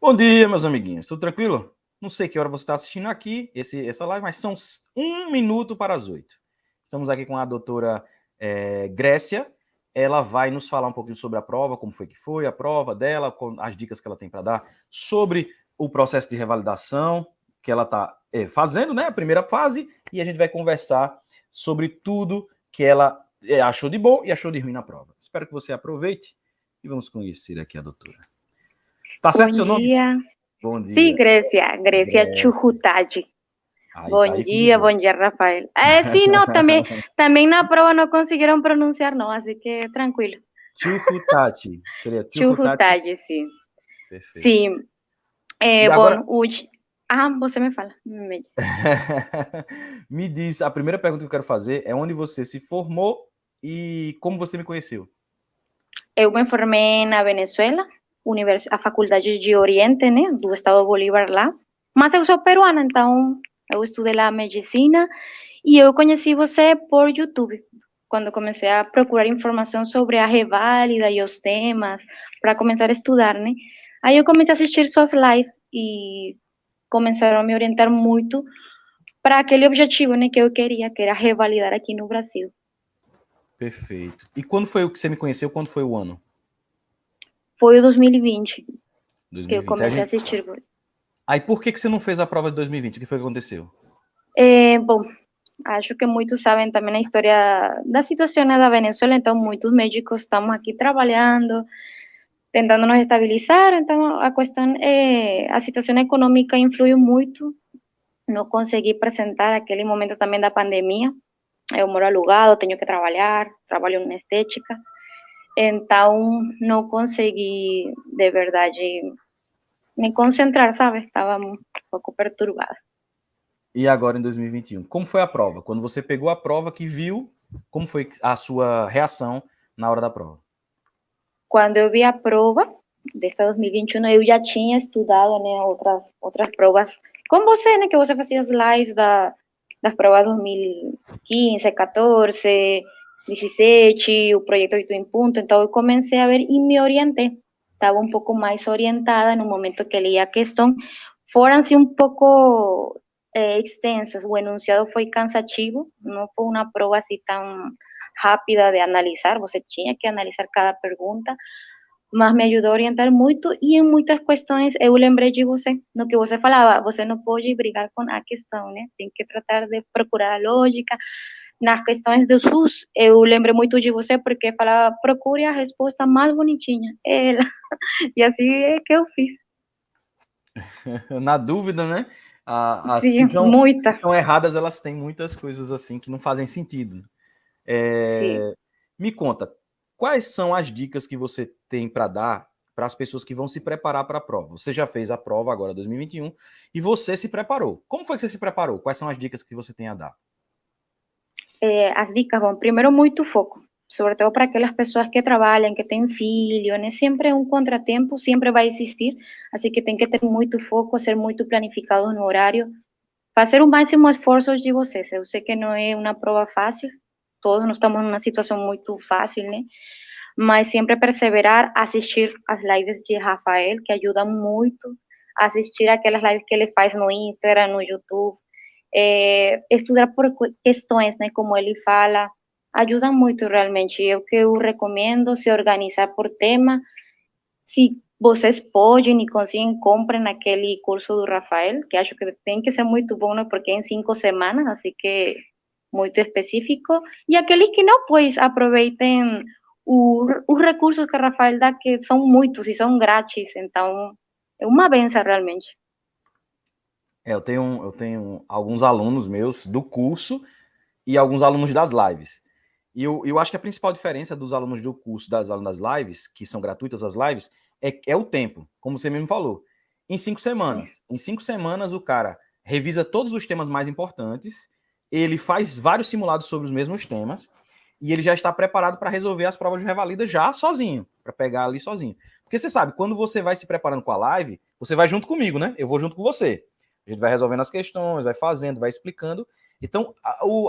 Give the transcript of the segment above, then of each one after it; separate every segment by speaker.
Speaker 1: Bom dia, meus amiguinhos. Tudo tranquilo? Não sei que hora você está assistindo aqui essa live, mas são 1 minuto para as 8. Estamos aqui com a doutora Grécia. Ela vai nos falar um pouquinho sobre a prova, como foi a prova dela, com as dicas que ela tem para dar sobre o processo de revalidação que ela está fazendo, né? A primeira fase, e a gente vai conversar sobre tudo que ela achou de bom e achou de ruim na prova. Espero que você aproveite e vamos conhecer aqui a doutora. Tá certo seu nome? Bom dia.
Speaker 2: Sí, Grecia Chujutaji.
Speaker 1: Aí,
Speaker 2: Bom dia, Rafael. Sí, no, también la prueba no consiguieron pronunciar, no, así que tranquilo.
Speaker 1: Chujutaji. Seria
Speaker 2: Chujutaji, sí.
Speaker 1: Perfeito.
Speaker 2: Sí.
Speaker 1: Agora...
Speaker 2: você me fala. Me diz.
Speaker 1: Me diz, a primeira pergunta que eu quero fazer é onde você se formou e como você me conheceu.
Speaker 2: Eu me formei na Venezuela, a Faculdade de Oriente, né, do Estado Bolívar lá. Mas eu sou peruana, então eu estudei lá medicina e eu conheci você por YouTube, quando comecei a procurar informação sobre a reválida e os temas, para começar a estudar, né? Aí eu comecei a assistir suas lives e começaram a me orientar muito para aquele objetivo, né, que eu queria, que era revalidar aqui no Brasil.
Speaker 1: Perfeito. E quando foi o que você me conheceu? Quando foi o ano?
Speaker 2: Foi o 2020,
Speaker 1: 2020.
Speaker 2: que eu comecei a assistir.
Speaker 1: Aí por que você não fez a prova de 2020? O que foi que aconteceu?
Speaker 2: Bom, acho que muitos sabem também a história da situação da Venezuela, então muitos médicos estamos aqui trabalhando, tentando nos estabilizar, então a questão a situação econômica influiu muito, não consegui apresentar aquele momento também da pandemia, eu moro alugado, tenho que trabalhar, trabalho em estética, então não consegui de verdade me concentrar, sabe? Estava um pouco perturbada.
Speaker 1: E agora em 2021, como foi a prova? Quando você pegou a prova que viu, como foi a sua reação na hora da prova?
Speaker 2: Quando eu vi a prova desta 2021, eu já tinha estudado, né, outras provas com você, né, que você fazia as lives das provas 2015, 14, 17, o projeto 8 em ponto, então eu comecei a ver e me orientei. Estava um pouco mais orientada no momento que li a questão. Foram-se um pouco extensas, o enunciado foi cansativo, não foi uma prova assim tão rápida de analisar, você tinha que analisar cada pergunta, mas me ajudou a orientar muito e em muitas questões eu lembrei de você, no que você falava, você não pode brigar com a questão, né? Tem que tratar de procurar a lógica. Nas questões do SUS, eu lembrei muito de você porque falava, procure a resposta mais bonitinha, ela. E assim é que eu fiz.
Speaker 1: Na dúvida, né? As
Speaker 2: Sim,
Speaker 1: que são erradas, elas têm muitas coisas assim que não fazem sentido. Me conta, quais são as dicas que você tem para dar para as pessoas que vão se preparar para a prova? Você já fez a prova agora 2021 e você se preparou. Como foi que você se preparou? Quais são as dicas que você tem a dar?
Speaker 2: As dicas, bom, primeiro muito foco, sobre todo para aquelas pessoas que trabalham, que têm filho, né? Sempre um contratempo, sempre vai existir, assim que tem que ter muito foco, ser muito planificado no horário, fazer o máximo esforço de vocês. Eu sei que não é uma prova fácil, todos não estamos numa situação muito fácil, né? Mas sempre perseverar, assistir as lives de Rafael, que ajudam muito, assistir aquelas lives que ele faz no Instagram, no YouTube, estudar por questões, né, como ele fala, ajuda muito realmente. Eu recomendo se organizar por tema. Se vocês podem e conseguem, comprem aquele curso do Rafael, que acho que tem que ser muito bom, né, porque é em 5 semanas, assim que muito específico. E aqueles que não, pues aproveitem os recursos que o Rafael dá, que são muitos e são grátis, então é uma benção realmente.
Speaker 1: Eu tenho alguns alunos meus do curso e alguns alunos das lives. E eu acho que a principal diferença dos alunos do curso, das alunos das lives, que são gratuitas as lives, é o tempo, como você mesmo falou. Em 5 semanas. Sim. Em 5 semanas, o cara revisa todos os temas mais importantes, ele faz vários simulados sobre os mesmos temas, e ele já está preparado para resolver as provas de revalida já sozinho, para pegar ali sozinho. Porque você sabe, quando você vai se preparando com a live, você vai junto comigo, né? Eu vou junto com você. A gente vai resolvendo as questões, vai fazendo, vai explicando. Então,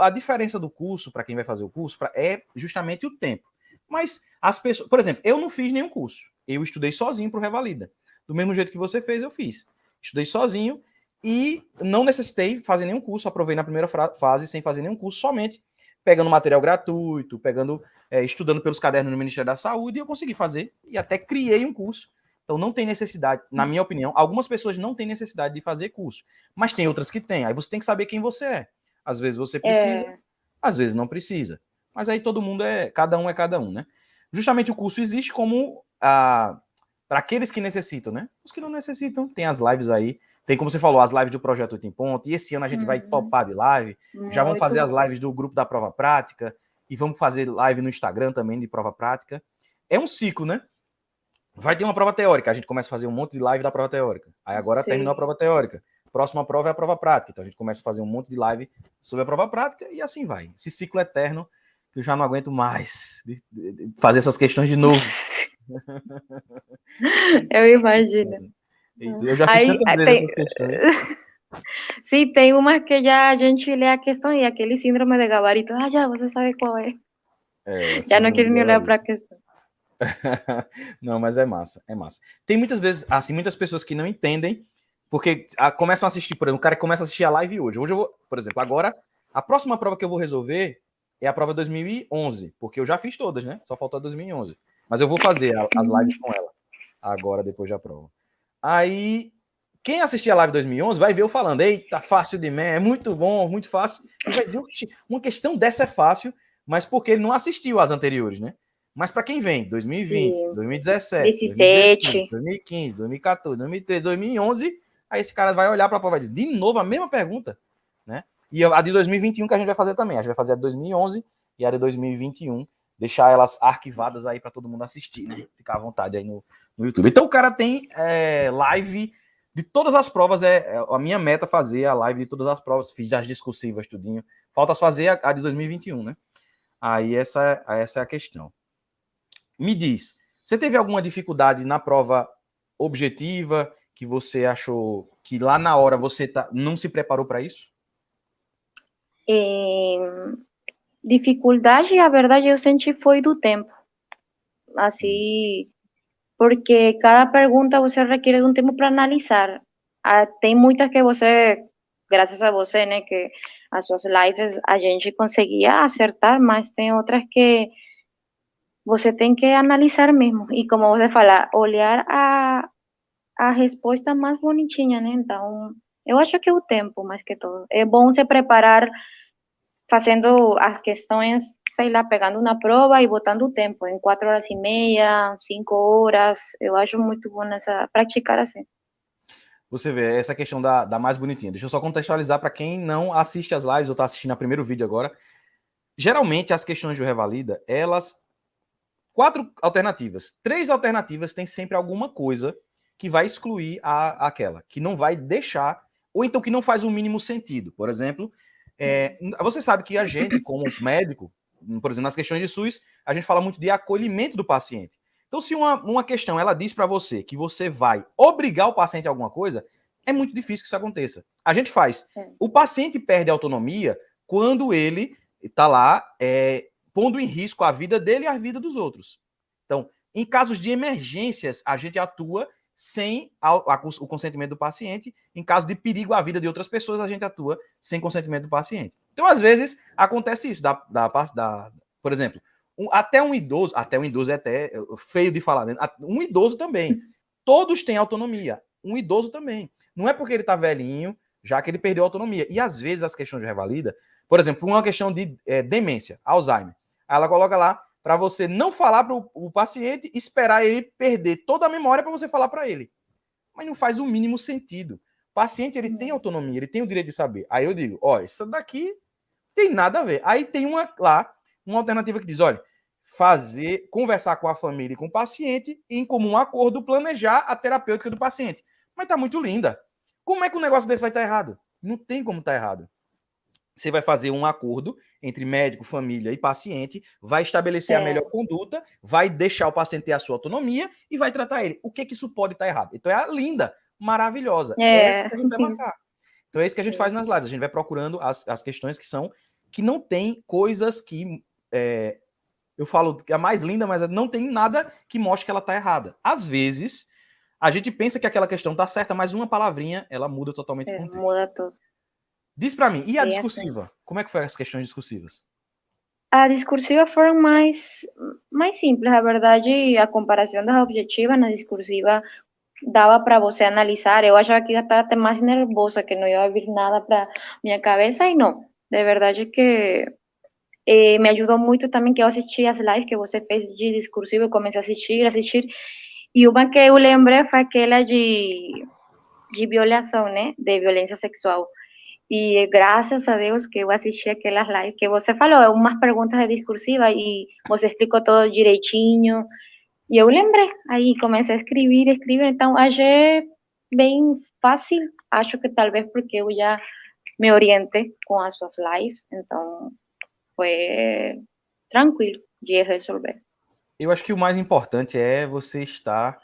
Speaker 1: a diferença do curso, para quem vai fazer o curso, é justamente o tempo. Mas as pessoas, por exemplo, eu não fiz nenhum curso. Eu estudei sozinho para o Revalida. Do mesmo jeito que você fez, eu fiz. Estudei sozinho e não necessitei fazer nenhum curso, aprovei na primeira fase sem fazer nenhum curso, somente pegando material gratuito, estudando pelos cadernos do Ministério da Saúde, e eu consegui fazer e até criei um curso. Então não tem necessidade, na minha opinião, algumas pessoas não têm necessidade de fazer curso, mas tem outras que têm. Aí você tem que saber quem você é. Às vezes você precisa, às vezes não precisa. Mas aí todo mundo cada um, né? Justamente o curso existe como para aqueles que necessitam, né? Os que não necessitam, tem as lives aí. Tem, como você falou, as lives do Projeto 8 em Ponto. E esse ano a gente vai topar de live. Já vamos fazer as lives do grupo da prova prática. E vamos fazer live no Instagram também de prova prática. É um ciclo, né? Vai ter uma prova teórica. A gente começa a fazer um monte de live da prova teórica. Aí agora terminou a prova teórica. Próxima prova é a prova prática. Então a gente começa a fazer um monte de live sobre a prova prática e assim vai. Esse ciclo eterno que eu já não aguento mais de fazer essas questões de novo.
Speaker 2: Eu imagino.
Speaker 1: Eu já fiz tantas vezes essas questões.
Speaker 2: Sim, tem umas que já a gente lê a questão e aquele síndrome de gabarito, já você sabe qual é. Já não quero nem olhar para a questão.
Speaker 1: Não, mas é massa, é massa. Tem muitas vezes, assim, muitas pessoas que não entendem, porque começam a assistir, por exemplo, o cara começa a assistir a live hoje. Hoje eu vou, por exemplo, agora, a próxima prova que eu vou resolver é a prova 2011, porque eu já fiz todas, né? Só faltou a 2011. Mas eu vou fazer as lives com ela, agora, depois da prova. Aí, quem assistir a live 2011 vai ver eu falando, eita, fácil demais, é muito bom, muito fácil. E vai dizer, uma questão dessa é fácil, mas porque ele não assistiu às anteriores, né? Mas para quem vem, 2020, sim, 2017, 2016, 2015, 2014, 2013, 2011, aí esse cara vai olhar para a prova e dizer, de novo, a mesma pergunta, né? E a de 2021 que a gente vai fazer também. A gente vai fazer a de 2011 e a de 2021, deixar elas arquivadas aí para todo mundo assistir, né? Ficar à vontade aí no YouTube. Então o cara tem live de todas as provas, a minha meta fazer a live de todas as provas, fiz as discursivas, tudinho. Falta fazer a de 2021, né? Aí essa é a questão. Me diz, você teve alguma dificuldade na prova objetiva que você achou que lá na hora você não se preparou para isso?
Speaker 2: Dificuldade, a verdade, eu senti foi do tempo. Assim, porque cada pergunta você requer um tempo para analisar. Tem muitas que você, graças a você, né, que as suas lives a gente conseguia acertar, mas tem outras que você tem que analisar mesmo. E como você fala, olhar a resposta mais bonitinha, né? Então, eu acho que é o tempo, mais que tudo. É bom se preparar fazendo as questões, sei lá, pegando uma prova e botando o tempo em 4h30, 5 horas. Eu acho muito bom praticar assim.
Speaker 1: Você vê, essa questão da mais bonitinha. Deixa eu só contextualizar para quem não assiste as lives ou está assistindo o primeiro vídeo agora. Geralmente, as questões do Revalida, elas... 4 alternativas. 3 alternativas tem sempre alguma coisa que vai excluir aquela, que não vai deixar, ou então que não faz o mínimo sentido. Por exemplo, você sabe que a gente, como médico, por exemplo, nas questões de SUS, a gente fala muito de acolhimento do paciente. Então, se uma questão ela diz para você que você vai obrigar o paciente a alguma coisa, é muito difícil que isso aconteça. A gente faz. O paciente perde a autonomia quando ele está lá pondo em risco a vida dele e a vida dos outros. Então, em casos de emergências, a gente atua sem o consentimento do paciente. Em caso de perigo à vida de outras pessoas, a gente atua sem consentimento do paciente. Então, às vezes, acontece isso. Por exemplo, até um idoso é até feio de falar, né? Um idoso também. Todos têm autonomia. Um idoso também. Não é porque ele está velhinho, já que ele perdeu a autonomia. E, às vezes, as questões de revalida, por exemplo, uma questão de demência, Alzheimer. Aí ela coloca lá para você não falar para o paciente, esperar ele perder toda a memória para você falar para ele. Mas não faz o mínimo sentido. O paciente ele tem autonomia, ele tem o direito de saber. Aí eu digo, ó, isso daqui tem nada a ver. Aí tem uma alternativa que diz, olha, conversar com a família e com o paciente e, em comum acordo, planejar a terapêutica do paciente. Mas tá muito linda. Como é que um negócio desse vai estar errado? Não tem como estar errado. Você vai fazer um acordo entre médico, família e paciente, vai estabelecer a melhor conduta, vai deixar o paciente ter a sua autonomia e vai tratar ele. O que isso pode estar errado? Então é a linda, maravilhosa. É essa que a gente vai marcar. Então é isso que a gente faz nas lives. A gente vai procurando as questões que não tem coisas que... eu falo que é a mais linda, mas não tem nada que mostre que ela está errada. Às vezes, A gente pensa que aquela questão tá certa, mas uma palavrinha, ela muda totalmente o contexto.
Speaker 2: Muda tudo.
Speaker 1: Diz para mim, e a
Speaker 2: É
Speaker 1: discursiva?
Speaker 2: assim.
Speaker 1: Como é que foi as questões discursivas?
Speaker 2: A discursiva foram mais simples, a verdade, a comparação das objetivas na discursiva dava para você analisar. Eu achava que ia estar até mais nervosa, que não ia vir nada para minha cabeça, e não. De verdade que me ajudou muito também que eu assisti as lives que você fez de discursivo, eu comecei a assistir, e uma que eu lembrei foi aquela de violação, né, de violência sexual. E graças a Deus que eu assisti aquelas lives que você falou, umas perguntas de discursiva e você explicou todo direitinho. E eu lembrei, aí comecei a escrever, então achei bem fácil, acho que talvez porque eu já me orientei com as suas lives, então foi tranquilo de resolver.
Speaker 1: Eu acho que o mais importante é você estar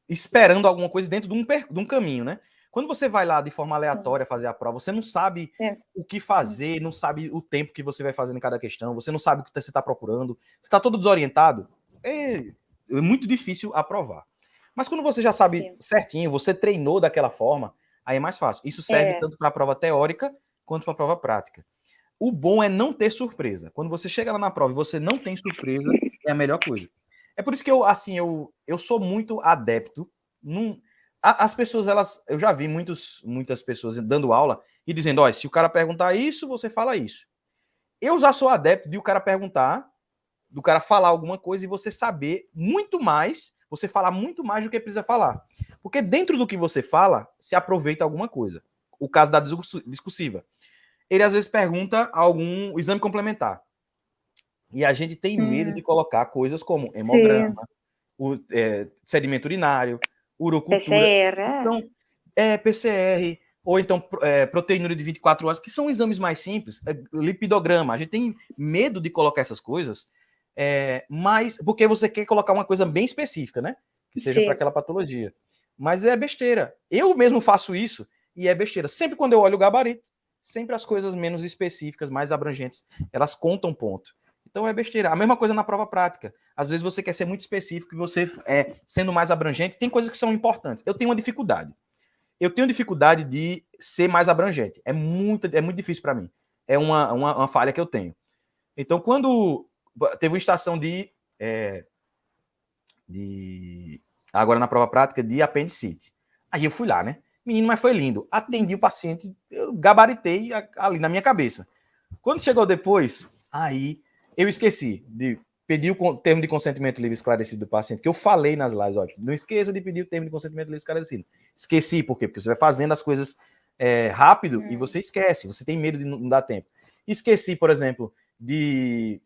Speaker 1: esperando alguma coisa dentro de um caminho, né? Quando você vai lá de forma aleatória fazer a prova, você não sabe o que fazer, não sabe o tempo que você vai fazer em cada questão, você não sabe o que você está procurando, você está todo desorientado, é muito difícil aprovar. Mas quando você já sabe certinho, você treinou daquela forma, aí é mais fácil. Isso serve tanto para a prova teórica quanto para a prova prática. O bom é não ter surpresa. Quando você chega lá na prova e você não tem surpresa, é a melhor coisa. É por isso que eu sou muito adepto. As pessoas, eu já vi muitas pessoas dando aula e dizendo, olha, se o cara perguntar isso, você fala isso. Eu já sou adepto de o cara perguntar, do cara falar alguma coisa e você saber muito mais, você falar muito mais do que precisa falar. Porque dentro do que você fala, se aproveita alguma coisa. O caso da discursiva. Ele às vezes pergunta algum exame complementar. E a gente tem medo de colocar coisas como hemograma, sedimento urinário, urocultura, PCR, ou então proteinúria de 24 horas, que são exames mais simples, lipidograma. A gente tem medo de colocar essas coisas, mas porque você quer colocar uma coisa bem específica, né? Que seja para aquela patologia. Mas é besteira. Eu mesmo faço isso e é besteira. Sempre quando eu olho o gabarito, sempre as coisas menos específicas, mais abrangentes, elas contam ponto. Então é besteira. A mesma coisa na prova prática. Às vezes você quer ser muito específico e você, sendo mais abrangente, tem coisas que são importantes. Eu tenho uma dificuldade. Eu tenho dificuldade de ser mais abrangente. É muito difícil para mim. É uma falha que eu tenho. Então, quando teve uma estação agora na prova prática, de apendicite. Aí eu fui lá, né? Menino, mas foi lindo. Atendi o paciente, eu gabaritei ali na minha cabeça. Quando chegou depois, aí eu esqueci de pedir o termo de consentimento livre esclarecido do paciente, que eu falei nas lives, ó, não esqueça de pedir o termo de consentimento livre esclarecido. Esqueci, por quê? Porque você vai fazendo as coisas rápido e você esquece, você tem medo de não dar tempo. Esqueci, por exemplo, de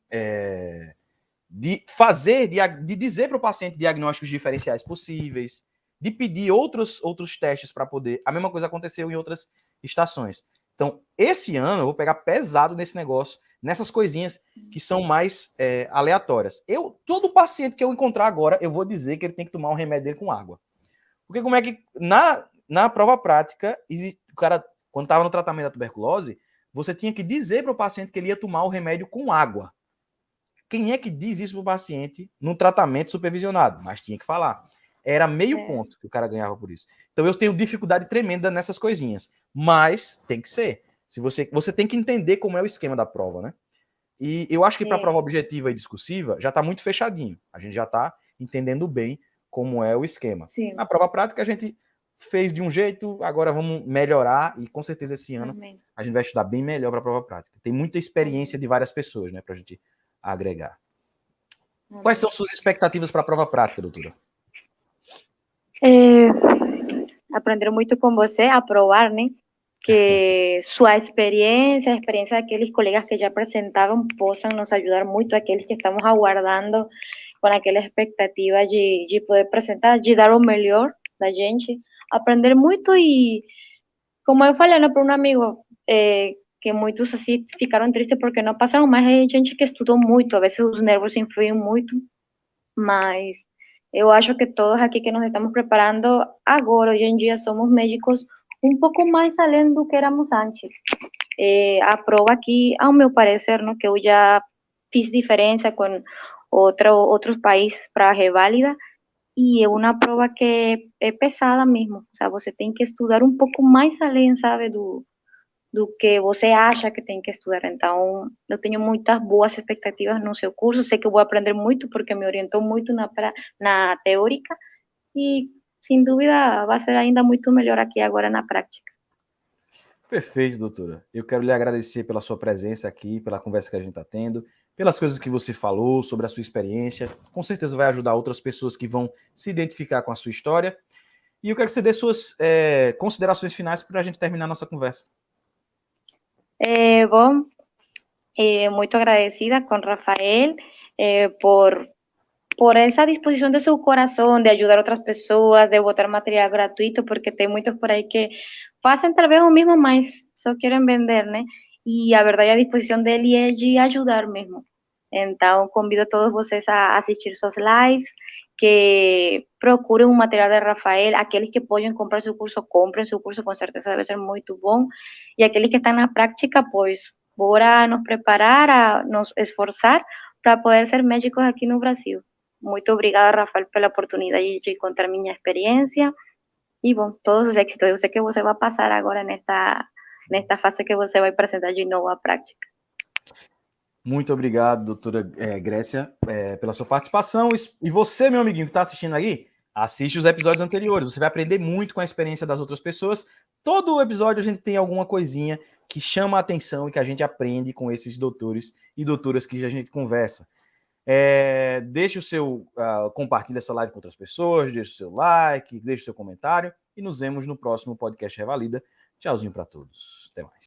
Speaker 1: dizer para o paciente diagnósticos diferenciais possíveis, de pedir outros testes para poder. A mesma coisa aconteceu em outras estações. Então, esse ano eu vou pegar pesado nesse negócio, nessas coisinhas que são mais aleatórias. Todo paciente que eu encontrar agora, eu vou dizer que ele tem que tomar um remédio dele com água. Porque como é que na prova prática, o cara, quando estava no tratamento da tuberculose, você tinha que dizer para o paciente que ele ia tomar o remédio com água. Quem é que diz isso para o paciente no tratamento supervisionado? Mas tinha que falar. Era meio ponto que o cara ganhava por isso. Então eu tenho dificuldade tremenda nessas coisinhas. Mas tem que ser. Se você tem que entender como é o esquema da prova, né? E eu acho que para a prova objetiva e discursiva já está muito fechadinho. A gente já está entendendo bem como é o esquema. Na prova prática a gente fez de um jeito, agora vamos melhorar e com certeza esse ano a gente vai estudar bem melhor para a prova prática. Tem muita experiência de várias pessoas, né, para a gente agregar. Quais são suas expectativas para a prova prática, doutora?
Speaker 2: Aprender muito com você, aprovar, né? Que sua experiência, a experiência daqueles colegas que já apresentaram, possam nos ajudar muito, aqueles que estamos aguardando com aquela expectativa de poder apresentar, de dar o melhor da gente, aprender muito e, como eu falei, né, para um amigo, que muitos assim ficaram tristes porque não passaram, mas é gente que estudou muito, a vezes os nervos influem muito, mas eu acho que todos aqui que nos estamos preparando agora, hoje em dia, somos médicos um pouco mais além do que éramos antes. A prova aqui, ao meu parecer, no, que eu já fiz diferença com outros países para a reválida, e é uma prova que é pesada mesmo. O sea, você tem que estudar um pouco mais além, sabe, do que você acha que tem que estudar. Então, eu tenho muitas boas expectativas no seu curso. Sei que eu vou aprender muito porque me orientou muito na teórica e, sem dúvida, vai ser ainda muito melhor aqui agora na prática.
Speaker 1: Perfeito, doutora. Eu quero lhe agradecer pela sua presença aqui, pela conversa que a gente está tendo, pelas coisas que você falou sobre a sua experiência. Com certeza vai ajudar outras pessoas que vão se identificar com a sua história. E eu quero que você dê suas considerações finais para a gente terminar a nossa conversa.
Speaker 2: Bom, muito agradecida com Rafael por essa disposição de seu coração de ajudar outras pessoas, de botar material gratuito, porque tem muitos por aí que fazem talvez o mesmo, mas só querem vender, né? E a verdade, a disposição dele é de ajudar mesmo. Então, convido a todos vocês a assistir suas lives, que procurem o material de Rafael. Aqueles que podem comprar seu curso, comprem seu curso, com certeza deve ser muito bom. E aqueles que estão na prática, pois, bora nos preparar, a nos esforçar para poder ser médicos aqui no Brasil. Muito obrigada, Rafael, pela oportunidade de contar minha experiência. E, bom, todos os éxitos. Eu sei que você vai passar agora nesta fase que você vai apresentar de novo a prática.
Speaker 1: Muito obrigado, doutora Grécia, pela sua participação. E você, meu amiguinho que está assistindo aí, assiste os episódios anteriores. Você vai aprender muito com a experiência das outras pessoas. Todo episódio a gente tem alguma coisinha que chama a atenção e que a gente aprende com esses doutores e doutoras que a gente conversa. Deixe o seu... compartilhe essa live com outras pessoas, deixe o seu like, deixe o seu comentário e nos vemos no próximo podcast Revalida. Tchauzinho para todos. Até mais.